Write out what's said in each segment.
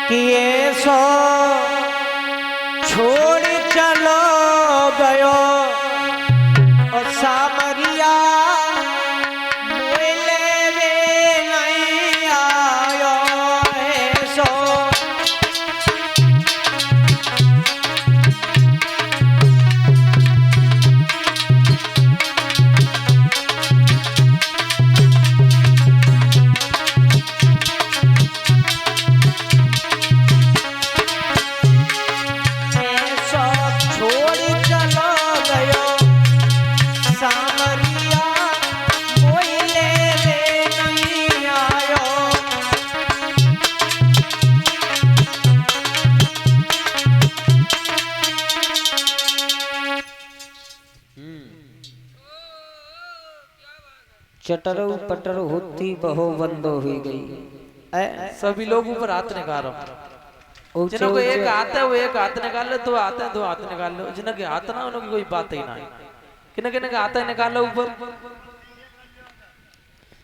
कि ये सो छोड़ चलो गयो और सामरिया बोले वे नहीं आयो ऐसो। चटर पटर होती बहो बंदो हुई गई। सभी लोग ऊपर हाथ निकाल रहे, जिनको एक हाथ है वो एक हाथ निकाल लो, दो हाथ है दो हाथ निकाल लो, जिनके हाथ ना उनकी कोई बात ही ना है, किन किन के हाथ निकाल लो ऊपर।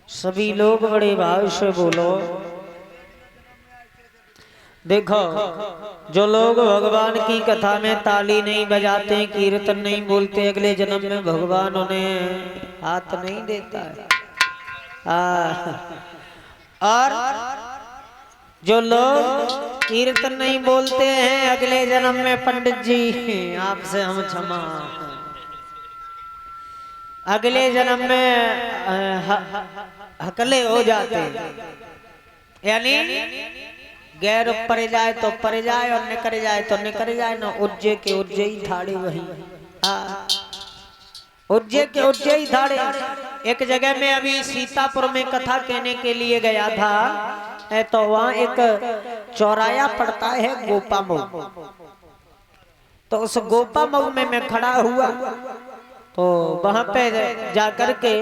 सभी लोग बड़े भाव से बोलो। देखो जो लोग भगवान की कथा में ताली नहीं बजाते, कीर्तन नहीं बोलते, अगले जन्म में भगवान उन्हें हाथ नहीं देता है। और जो लोग कीर्तन नहीं बोलते हैं, अगले जन्म में पंडित जी आपसे हम क्षमा, अगले जन्म में हकले हो जाते, यानी गैर ऊपर जाए तो ऊपर जाए और निकर जाए तो निकर जाए, ना उज्जे के उज्जे ही थाड़े वही। उज्जे के उज्जे ही थाड़े। एक जगह में अभी सीतापुर में कथा कहने के लिए गया था, तो वहाँ एक चौराया पड़ता है गोपा मऊ, तो उस गोपा मऊ में मैं खड़ा हुआ, तो वहां पे जाकर के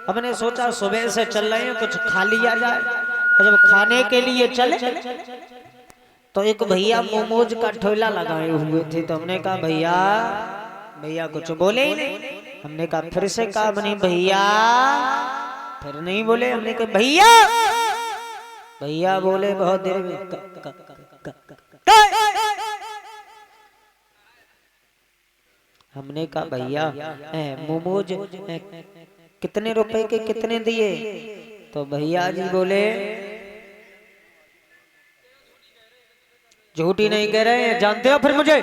हमने सोचा सुबह से चल रहे हैं कुछ खा लिया जाए। जब खाने के लिए चले तो एक भैया मोमोज का ठेला लगाए हुए थे, तो हमने कहा भैया, भैया कुछ बोले ही नहीं। हमने कहा फिर से कहा, बनी भैया, फिर नहीं बोले। हमने कहा भैया, भैया बोले बहुत देर में हमने कहा भैया मोमोज कितने रुपए के कितने दिए? तो भैया जी बोले झूठी नहीं कह रहे हैं, जानते हो फिर मुझे,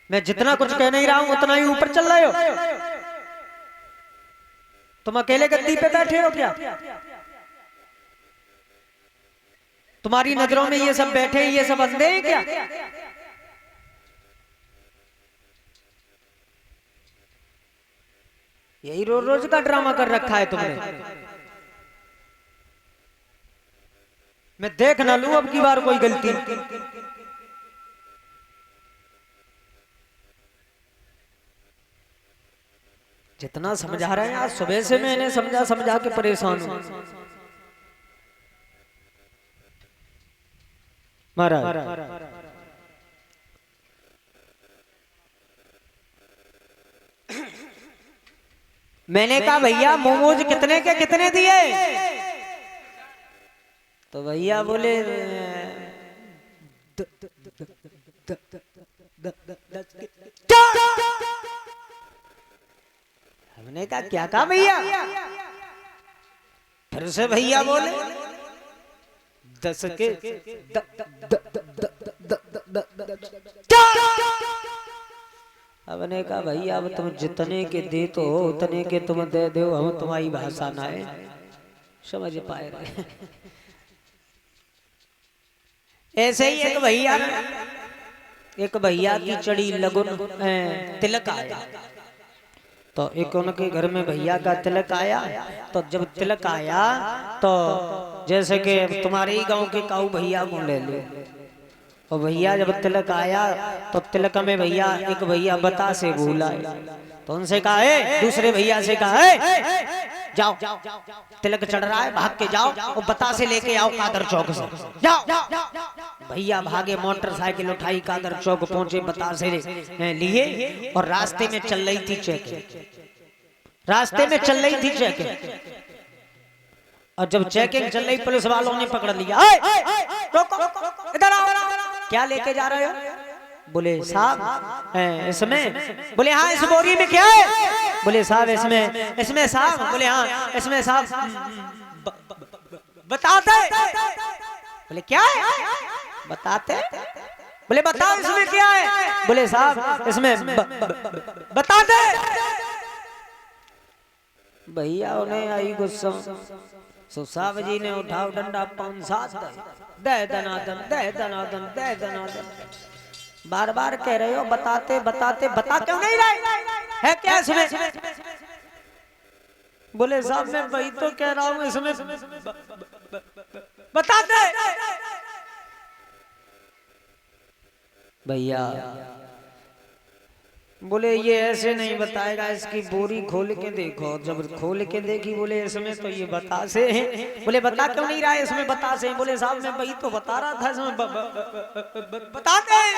मैं जितना कुछ कह नहीं रहा हूं उतना ही ऊपर चल रहे हो। तुम अकेले गद्दी पे बैठे हो क्या? तुम्हारी नजरों में ये सब बैठे हैं, ये सब अंधे हैं क्या? यही रोज रोज का ड्रामा कर रखा है तुमने। मैं देख ना लूं अब की बार कोई गलती। जितना समझा रहे हैं, आज सुबह से मैं इन्हें समझा समझा के परेशान हूं महाराज। मैंने कहा भैया मोमोज कितने के कितने दिए? तो भैया बोले हमने कहा क्या कहा भैया? फिर से भैया बोले 10 के हमने कहा भैया अब तुम जितने के दे तो उतने के तुम दे दो, हम तुम्हारी भाषा ना है समझ पाए रहे। ऐसे ही एक भैया की चढ़ी लगुन तिलक आया, तो एक उनके घर में भैया का तिलक आया। तो जब तिलक आया तो जैसे कि तुम्हारे ही गांव के काऊ भैया को ले लो, और भैया जब तिलक आया तो तिलक में भैया एक भैया बता से भूला, तो उनसे कहा है, दूसरे भैया से कहा है जाओ तिलक चढ़ रहा है, भाग के जाओ और बता से लेके आओ कादर चौक से, जाओ। भैया भागे, मोटरसाइकिल उठाई, कादर चौक पहुंचे, बता से लिए, और रास्ते में चल रही थी चेक, रास्ते में चल रही थी चेक। और जब चेकिंग चल रही पुलिस वालों ने पकड़ लिया, रोको इधर आओ, क्या लेके जा रहे हो? बोले साहब इसमें, बोले हाँ इस बोरी में क्या है? बोले साहब इसमें साहब, बोले हाँ इसमें साहब बताते, बोले क्या है बताते, बोले बताओ इसमें क्या है? बोले साहब इसमें बताते। भैया उन्हें आई गुस्सा, सो साहब जी ने उठाओ डंडा 5-7 दे दनादन दे दनादन दे दनादन, बार बार कह रहे हो बताते बताते, बता क्यों नहीं रहे है क्या इसमें? बोले साहब मैं वही तो कह रहा हूँ इसमें बताते। भैया बोले ये ऐसे नहीं बताएगा, इसकी बोरी खोल के देखो। जब खोल के देखी बोले इसमें तो ये बतासे हैं। बोले बता क्यों नहीं रहा है इसमें बतासे? बोले साहब मैं वही तो बता रहा था इसमें बताते हैं।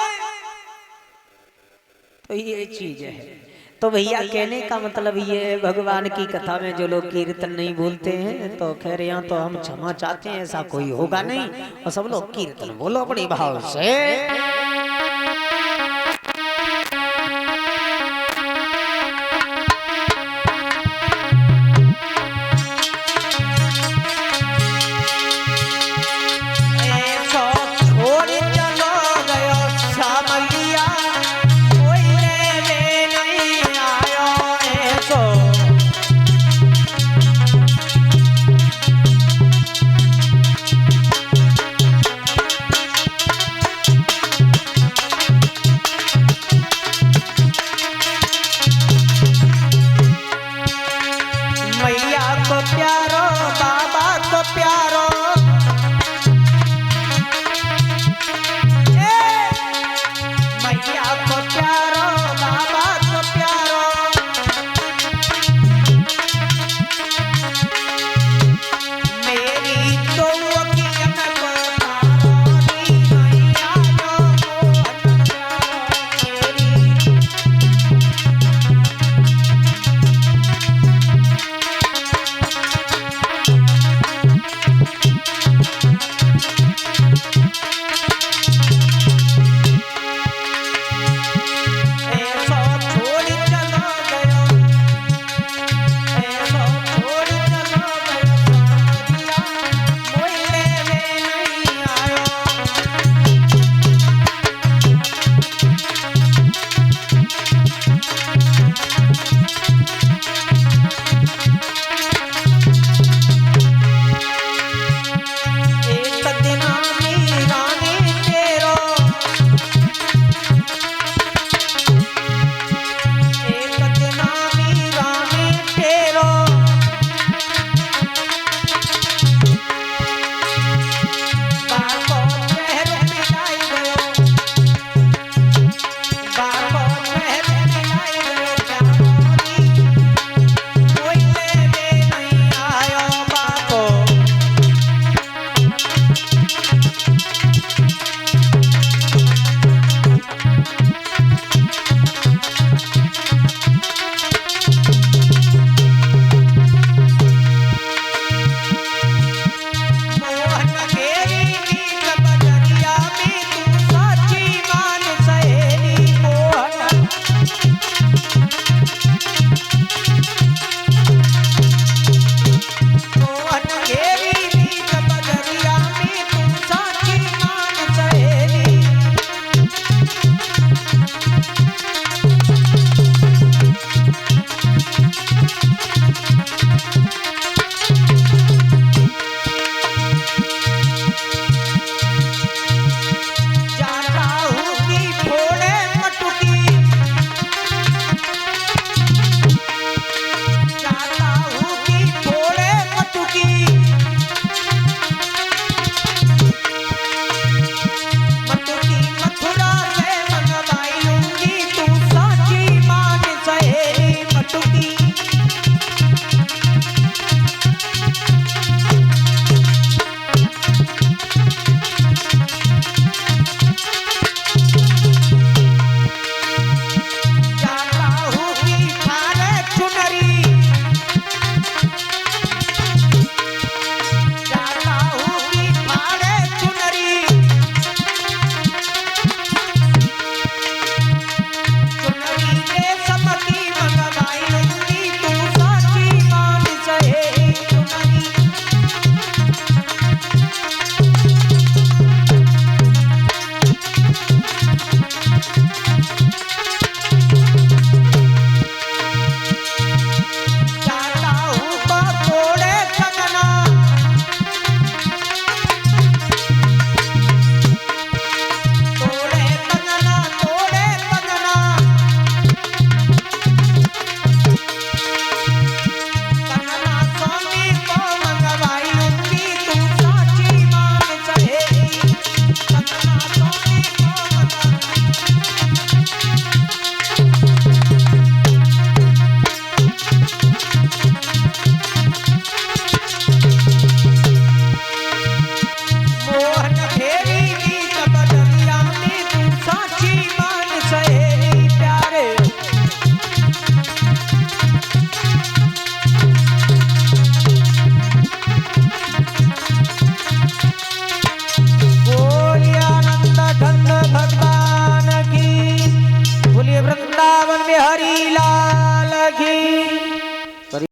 तो ये चीज है। तो भैया कहने का मतलब ये है, भगवान की कथा में जो लोग कीर्तन नहीं बोलते हैं तो खैर यहाँ तो हम क्षमा चाहते हैं, ऐसा कोई होगा नहीं। और सब लोग कीर्तन बोलो बड़ी भाव से। मैया को प्यारो बाबा को प्यारो